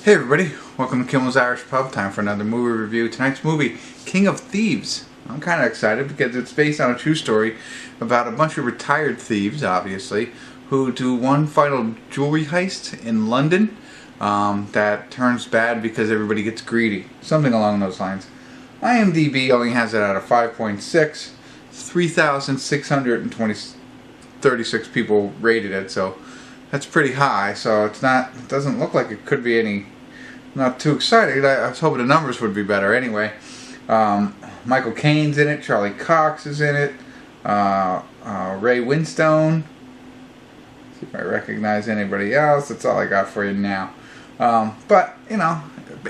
Hey everybody, welcome to Kimmel's Irish Pub. Time for another movie review. Tonight's movie, King of Thieves. I'm kind of excited because it's based on a true story about a bunch of retired thieves, obviously, who do one final jewelry heist in London that turns bad because everybody gets greedy. Something along those lines. IMDb only has it at a 5.6. 3,636 people rated it, so that's pretty high. So it doesn't look like it could be not too exciting. I was hoping the numbers would be better anyway. Michael Caine's in it, Charlie Cox is in it, Ray Winstone. See if I recognize anybody else. That's all I got for you now. But you know,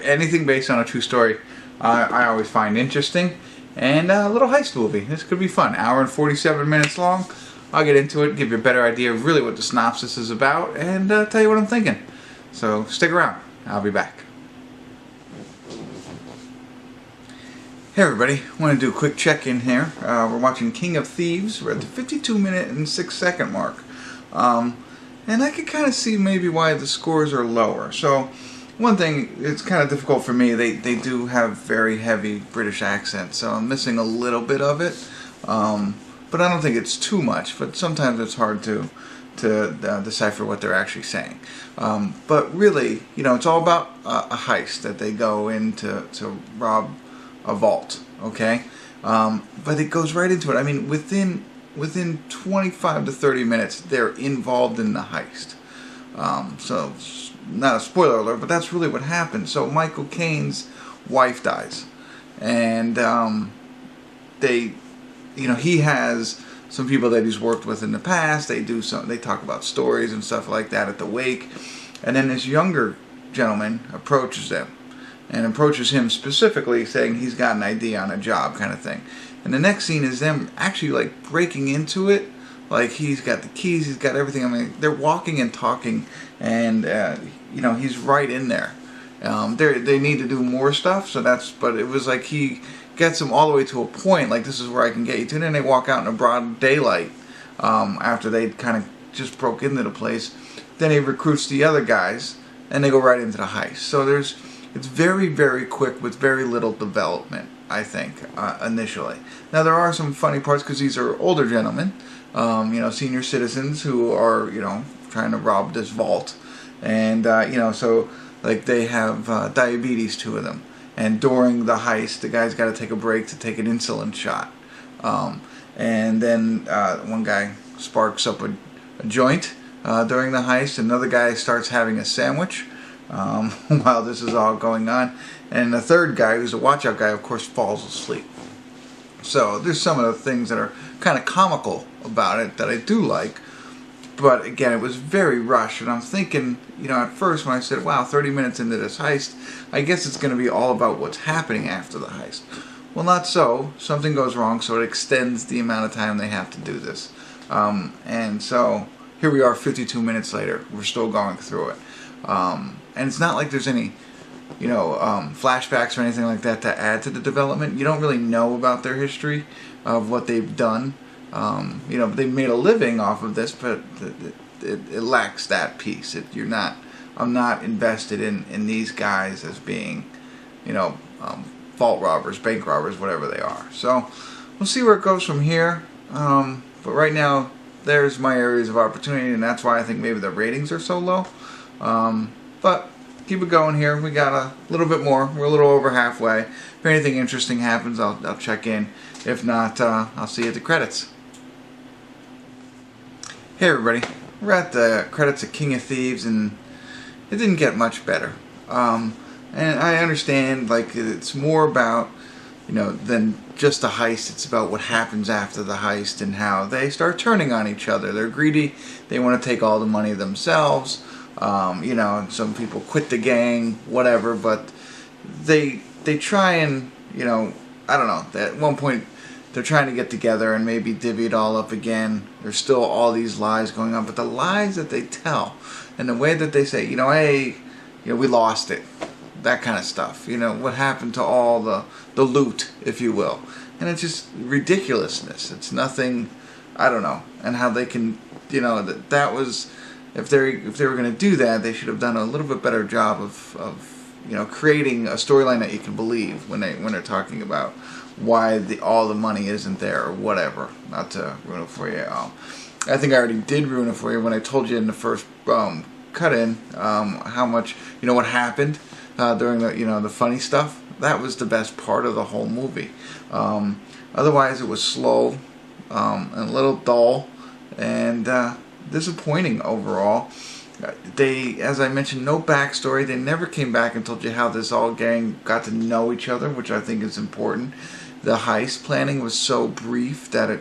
anything based on a true story, I always find interesting. And a little heist movie. This could be fun. Hour and 47 minutes long. I'll get into it, give you a better idea of really what the synopsis is about, and tell you what I'm thinking. So stick around. I'll be back. Hey everybody, I want to do a quick check-in here. We're watching King of Thieves. We're at the 52-minute and 6-second mark. And I can kind of see maybe why the scores are lower. So one thing, it's kind of difficult for me. They do have very heavy British accents, so I'm missing a little bit of it. But I don't think it's too much. But sometimes it's hard to decipher what they're actually saying. But really, you know, it's all about a heist that they go in to rob a vault. Okay, but it goes right into it. I mean, within 25 to 30 minutes, they're involved in the heist. So not a spoiler alert, but that's really what happens. So Michael Caine's wife dies, and he has some people that he's worked with in the past. They talk about stories and stuff like that at the wake, and then this younger gentleman approaches them, and approaches him specifically, saying he's got an idea on a job, kind of thing. And the next scene is them actually like breaking into it. Like he's got the keys, he's got everything. I mean, they're walking and talking, and he's right in there. They need to do more stuff, but it was like he gets them all the way to a point, like this is where I can get you to, and then they walk out in a broad daylight after they kind of just broke into the place. Then he recruits the other guys, and they go right into the heist. So it's very, very quick with very little development, I think, initially. Now there are some funny parts because these are older gentlemen, senior citizens who are, trying to rob this vault. And, so like they have diabetes, two of them. And during the heist, the guy's got to take a break to take an insulin shot. And then one guy sparks up a joint during the heist. Another guy starts having a sandwich while this is all going on. And the third guy, who's a watch-out guy, of course, falls asleep. So there's some of the things that are kind of comical about it that I do like. But again, it was very rushed, and I'm thinking, at first when I said, wow, 30 minutes into this heist, I guess it's going to be all about what's happening after the heist. Well, not so. Something goes wrong, so it extends the amount of time they have to do this. And so here we are 52 minutes later. We're still going through it. And it's not like there's any, flashbacks or anything like that to add to the development. You don't really know about their history of what they've done. They made a living off of this, but it lacks that piece. I'm not invested in these guys as being, vault robbers, bank robbers, whatever they are. So we'll see where it goes from here. But right now, there's my areas of opportunity, and that's why I think maybe the ratings are so low. But keep it going here. We got a little bit more. We're a little over halfway. If anything interesting happens, I'll check in. If not, I'll see you at the credits. Hey everybody, we're at the credits of King of Thieves, and it didn't get much better. And I understand, like, it's more about, than just a heist. It's about what happens after the heist and how they start turning on each other. They're greedy. They want to take all the money themselves. And some people quit the gang, whatever. But they try and, I don't know. At one point, they're trying to get together and maybe divvy it all up again. There's still all these lies going on, but the lies that they tell and the way that they say, hey, we lost it, that kind of stuff. What happened to all the loot, if you will. And it's just ridiculousness. It's nothing, I don't know. And how they can, that was if they were going to do that, they should have done a little bit better job of creating a storyline that you can believe when they're talking about why all the money isn't there or whatever. Not to ruin it for you. I think I already did ruin it for you when I told you in the first cut-in how much what happened during the funny stuff. That was the best part of the whole movie. Otherwise, it was slow and a little dull and disappointing overall. As I mentioned, no backstory. They never came back and told you how this all gang got to know each other, which I think is important. The heist planning was so brief that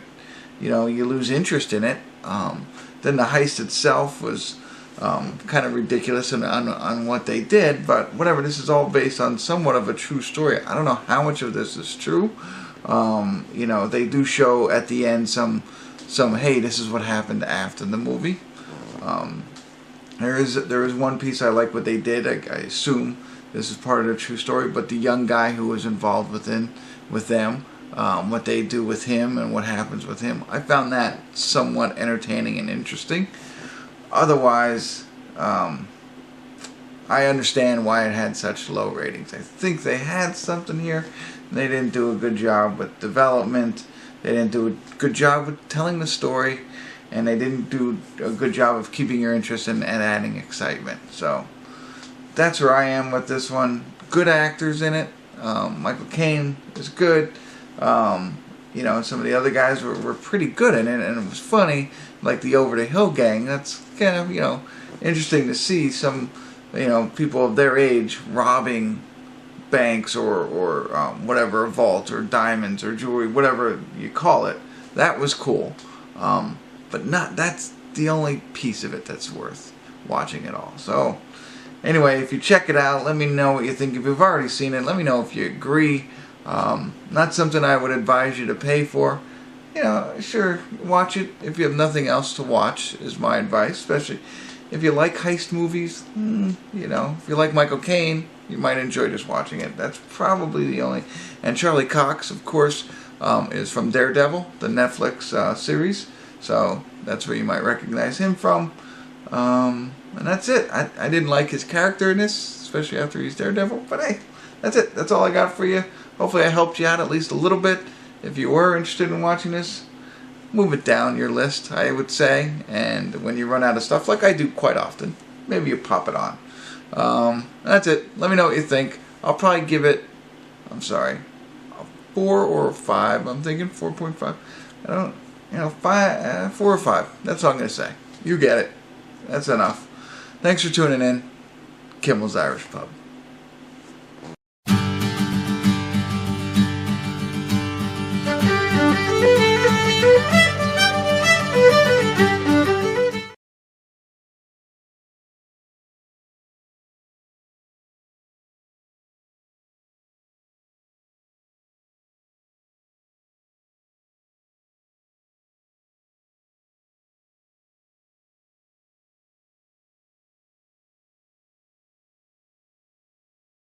you lose interest in it. Then the heist itself was kind of ridiculous on what they did, but whatever. This is all based on somewhat of a true story. I don't know how much of this is true. They do show at the end some hey, this is what happened after the movie. There is one piece I like what they did. I assume this is part of the true story, but the young guy who was involved with them, what they do with him and what happens with him, I found that somewhat entertaining and interesting. Otherwise, I understand why it had such low ratings. I think they had something here. They didn't do a good job with development. They didn't do a good job with telling the story. And they didn't do a good job of keeping your interest and adding excitement. So that's where I am with this one. Good actors in it. Michael Caine is good. Some of the other guys were pretty good in it, and it was funny. Like the Over the Hill gang. That's kind of interesting to see some people of their age robbing banks or whatever, a vault or diamonds or jewelry, whatever you call it. That was cool. But that's the only piece of it that's worth watching at all. So anyway, if you check it out, let me know what you think. If you've already seen it, let me know if you agree. Not something I would advise you to pay for. Sure, watch it if you have nothing else to watch, is my advice. Especially if you like heist movies, if you like Michael Caine, you might enjoy just watching it. That's probably the only. And Charlie Cox, of course, is from Daredevil, the Netflix series. So that's where you might recognize him from. And that's it. I didn't like his character in this, especially after he's Daredevil. But hey, that's it. That's all I got for you. Hopefully I helped you out at least a little bit. If you were interested in watching this, move it down your list, I would say. And when you run out of stuff, like I do quite often, maybe you pop it on. That's it. Let me know what you think. I'll probably give it, a 4 or a 5. I'm thinking 4.5. I don't... 4 or 5. That's all I'm going to say. You get it. That's enough. Thanks for tuning in. Kimmel's Irish Pub.